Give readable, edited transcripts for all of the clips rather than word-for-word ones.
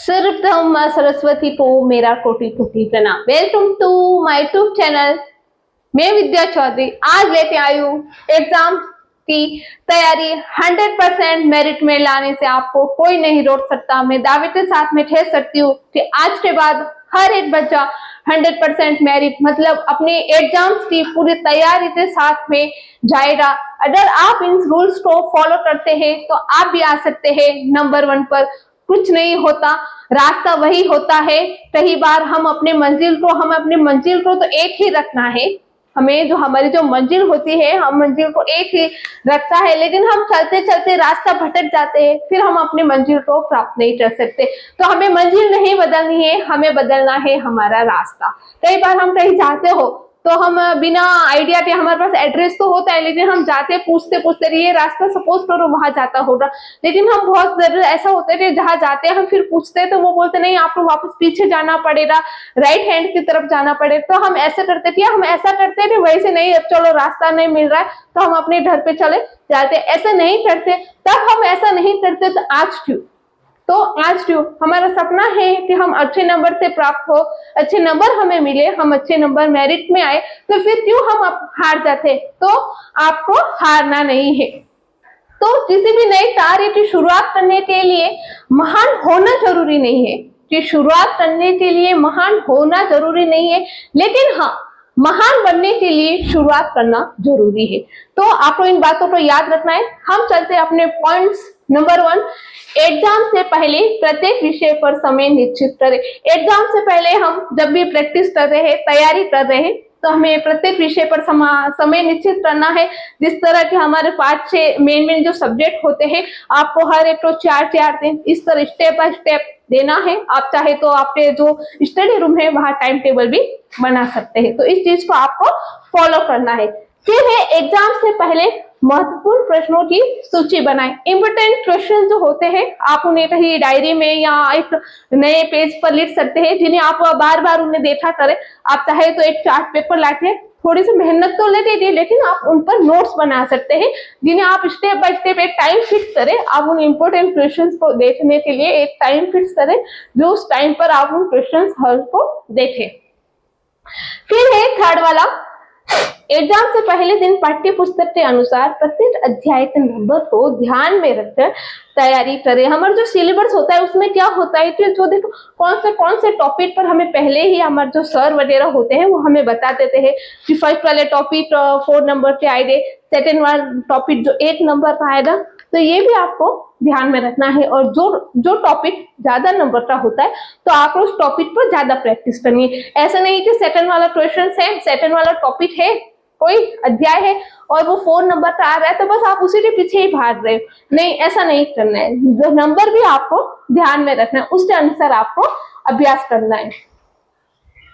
सर्वप्रथम माँ सरस्वती को मेरा कोटि कोटि प्रणाम। Welcome to my YouTube channel. मैं विद्या चौधरी आज लेके आई हूँ एग्जाम की तैयारी 100% मेरिट में लाने से आपको कोई नहीं रोक सकता। मैं दावे के साथ में कह सकती हूँ कि आज के बाद हर एक बच्चा 100% मेरिट मतलब अपने एग्जाम्स की पूरी तैयारी के साथ में जाएगा। अगर आप इन रूल्स को फॉलो करते हैं तो आप भी आ सकते हैं नंबर 1 पर। कुछ नहीं होता, रास्ता वही होता है। कई बार हम अपने मंजिल को तो एक ही रखना है। हमें जो हमारी जो मंजिल होती है, हम मंजिल को एक ही रखता है, लेकिन हम चलते चलते रास्ता भटक जाते हैं, फिर हम अपने मंजिल को प्राप्त नहीं कर सकते। तो हमें मंजिल नहीं बदलनी है, हमें बदलना है हमारा रास्ता। कई बार हम कहीं जाते हो तो हम बिना आइडिया के, हमारे पास एड्रेस तो होता है लेकिन हम जाते पूछते पूछते ये रास्ता सपोज करो वहां जाता होगा, लेकिन हम बहुत जरूर ऐसा होता है कि जहां जाते हैं हम फिर पूछते हैं तो वो बोलते नहीं आपको वापस पीछे जाना पड़ेगा, राइट हैंड की तरफ जाना पड़ेगा। तो हम ऐसा करते थे, हम ऐसा करते थे वैसे नहीं, अब चलो रास्ता नहीं मिल रहा है तो हम अपने घर पे चले जाते, ऐसा नहीं करते। तब हम ऐसा नहीं करते तो आज क्यों? तो आज क्यों? हमारा सपना है कि हम अच्छे नंबर से प्राप्त हो, अच्छे नंबर हमें मिले, हम अच्छे नंबर मेरिट में आए, तो फिर क्यों हम हार जाते? तो आपको हारना नहीं है। तो किसी भी नए कार्य की शुरुआत करने के लिए महान होना जरूरी नहीं है, कि शुरुआत करने के लिए महान होना जरूरी नहीं है, लेकिन हाँ महान बनने के लिए शुरुआत करना जरूरी है। तो आपको इन बातों को याद रखना है। हम चलते अपने पॉइंट्स। नंबर 1, एग्जाम से पहले प्रत्येक विषय पर समय निश्चित करें। एग्जाम से पहले हम जब भी प्रैक्टिस कर रहे हैं, तैयारी कर रहे हैं, तो हमें प्रत्येक विषय पर समय निश्चित करना है। जिस तरह के हमारे 5-6 मेन जो सब्जेक्ट होते हैं, आपको हर एक को 4-4 दिन इस तरह स्टेप बाय स्टेप देना है। आप चाहे तो आपके जो स्टडी रूम है वहां टाइम टेबल भी बना सकते हैं। तो इस चीज को आपको फॉलो करना है। फिर है एग्जाम से पहले महत्वपूर्ण प्रश्नों की सूची बनाएं। इंपोर्टेंट क्वेश्चन जो होते हैं आप उन्हें कहीं डायरी में या एक नए पेज पर लिख सकते हैं, जिन्हें आप बार बार उन्हें देखा करें। आप चाहे तो एक चार्ट पेपर लाके थोड़ी सी मेहनत तो ले दीजिए, लेकिन आप उन पर नोट्स बना सकते हैं, जिन्हें आप स्टेप बाय स्टेप एक टाइम फिक्स करें। आप उन इंपोर्टेंट क्वेश्चन को देखने के लिए एक टाइम फिक्स करें, जो उस टाइम पर आप उन क्वेश्चन हल को देखें। फिर है थर्ड वाला, एग्जाम से पहले दिन पाठ्य पुस्तक के अनुसार प्रत्येक अध्याय के नंबर को ध्यान में रखकर तैयारी करें। हमारा जो सिलेबस होता है उसमें क्या होता है कि जो देखो कौन से टॉपिक पर हमें पहले ही हमारे जो सर वगैरह होते हैं वो हमें बता देते हैं कि फर्स्ट वाले टॉपिक 4 नंबर के आएंगे, सेकेंड वाला टॉपिक जो 1 नंबर का आएगा। तो ये भी आपको ध्यान में रखना है। और जो टॉपिक ज्यादा नंबर का होता है तो आप उस टॉपिक पर ज्यादा प्रैक्टिस करनी है। ऐसा नहीं कि सेकंड वाला क्वेश्चन है, सेकंड वाला टॉपिक है, कोई अध्याय है और वो 4 नंबर का आ रहा है तो बस आप उसी के पीछे ही भाग रहे हो। नहीं, ऐसा नहीं करना है। जो नंबर भी आपको ध्यान में रखना है, उसके अनुसार आपको अभ्यास करना है।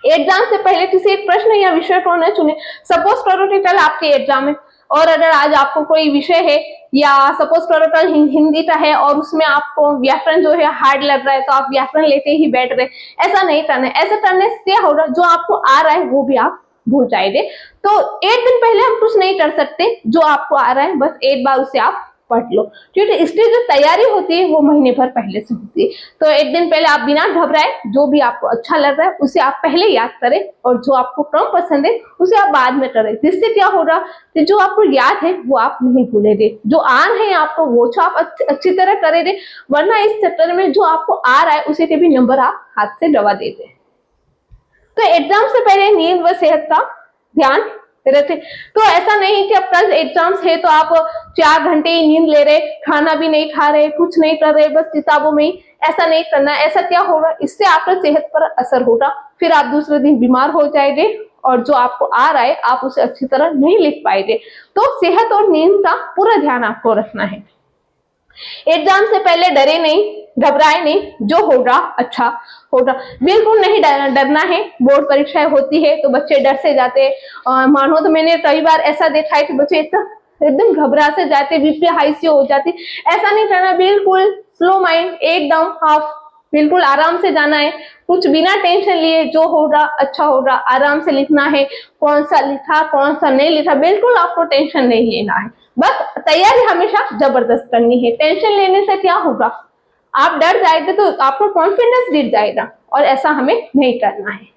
एग्जाम से पहले किसी एक प्रश्न या विषय को न चुने। सपोज करो कि कल आपके एग्जाम है और अगर आज आपको कोई विषय है या सपोज करो कल हिंदी का है और उसमें आपको व्याकरण जो है हार्ड लग रहा है तो आप व्याकरण लेते ही बैठ रहे, ऐसा नहीं करना है। ऐसा करने से क्या होगा, जो आपको आ रहा है वो भी आप भूल जाएंगे। तो एक दिन पहले हम कुछ नहीं कर सकते, जो आपको आ रहा है बस एक बार उसे आप पढ़ लो, क्योंकि इसकी जो तैयारी होती है वो महीने भर पहले से होती है। तो एक दिन पहले आप बिना घबराए जो भी आपको अच्छा लग रहा है उसे आप पहले याद करें और जो आपको कम पसंद है उसे आप बाद में करें। जिससे क्या होगा कि जो आपको याद है वो आप नहीं भूलेंगे, जो आ रहे हैं आपको वो आप अच्छी तरह करेंगे। वरना इस चक्कर में जो आपको आ रहा है उसे के भी नंबर आप हाथ से गवा देते हैं। तो एग्जाम से पहले नींद व सेहत का ध्यान रखें। तो ऐसा नहीं कि अब कल एग्जाम्स है तो आप 4 घंटे ही नींद ले रहे, खाना भी नहीं खा रहे, कुछ नहीं कर रहे, बस किताबों में ही। ऐसा नहीं करना। ऐसा क्या होगा, इससे आपका सेहत पर असर होगा, फिर आप दूसरे दिन बीमार हो जाएंगे और जो आपको आ रहा है आप उसे अच्छी तरह नहीं लिख पाएंगे। तो सेहत और नींद का पूरा ध्यान आपको रखना है। एग्जाम से पहले डरे नहीं, घबराए नहीं, जो होगा अच्छा होगा। बिल्कुल नहीं डरना है। बोर्ड परीक्षाएं होती है तो बच्चे डर से जाते हैं। मानो तो मैंने कई बार ऐसा देखा है कि बच्चे एकदम घबरा से जाते, बीपी हाई सी हो जाती। ऐसा नहीं करना, बिल्कुल स्लो माइंड, एकदम हाफ, बिल्कुल आराम से जाना है। कुछ बिना टेंशन लिए, जो होगा अच्छा होगा, आराम से लिखना है। कौन सा लिखा कौन सा नहीं लिखा बिल्कुल आपको टेंशन नहीं लेना है। बस तैयारी हमेशा जबरदस्त करनी है। टेंशन लेने से क्या होगा, आप डर जाएंगे तो आपका कॉन्फिडेंस गिर जाएगा और ऐसा हमें नहीं करना है।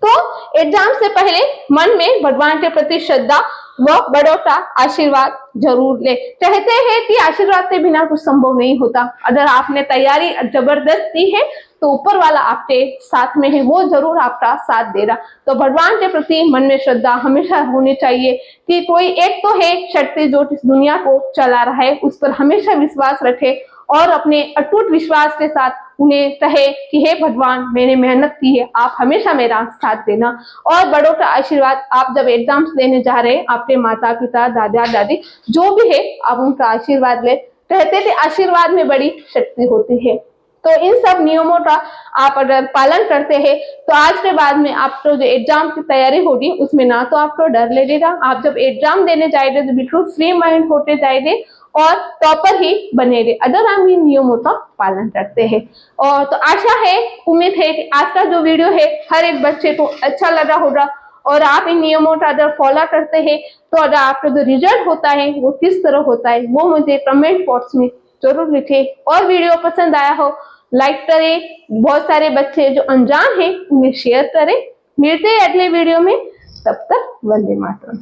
तो एग्जाम से पहले मन में भगवान के प्रति श्रद्धा व बड़ों का आशीर्वाद जरूर ले। कहते हैं कि आशीर्वाद के बिना कुछ संभव नहीं होता। अगर आपने तैयारी जबरदस्त की है तो ऊपर वाला आपके साथ में है, वो जरूर आपका साथ दे रहा। तो भगवान के प्रति मन में श्रद्धा हमेशा होनी चाहिए कि कोई एक तो है शक्ति जो इस दुनिया को चला रहा है, उस पर हमेशा विश्वास रखे और अपने अटूट विश्वास के साथ उन्हें कहे कि हे भगवान, मैंने मेहनत की है, आप हमेशा मेरा साथ देना। और बड़ों का आशीर्वाद, आप जब एग्जाम्स देने जा रहे हैं, आपके माता पिता दादा दादी जो भी है, आप उनका आशीर्वाद ले। कहते थे आशीर्वाद में बड़ी शक्ति होती है। तो इन सब नियमों का आप अगर पालन करते हैं तो आज के बाद में आपको जो एग्जाम की तैयारी होगी उसमें ना तो आपको डर लगेगा, आप जब एग्जाम देने जाएंगे तो बिल्कुल फ्री माइंड होते जाएंगे और टॉपर ही बनेंगे अगर हम इन नियमों का पालन करते हैं। और तो आशा है, उम्मीद है कि आज का जो वीडियो है हर एक बच्चे को अच्छा लगा होगा और आप इन नियमों का अगर फॉलो करते हैं तो अगर आपका जो रिजल्ट होता है वो किस तरह होता है वो मुझे कमेंट बॉक्स में जरूर लिखे। और वीडियो पसंद आया हो लाइक करें, बहुत सारे बच्चे जो अनजान हैं उन्हें शेयर करें। मिलते हैं अगले वीडियो में, तब तक वंदे मातरम।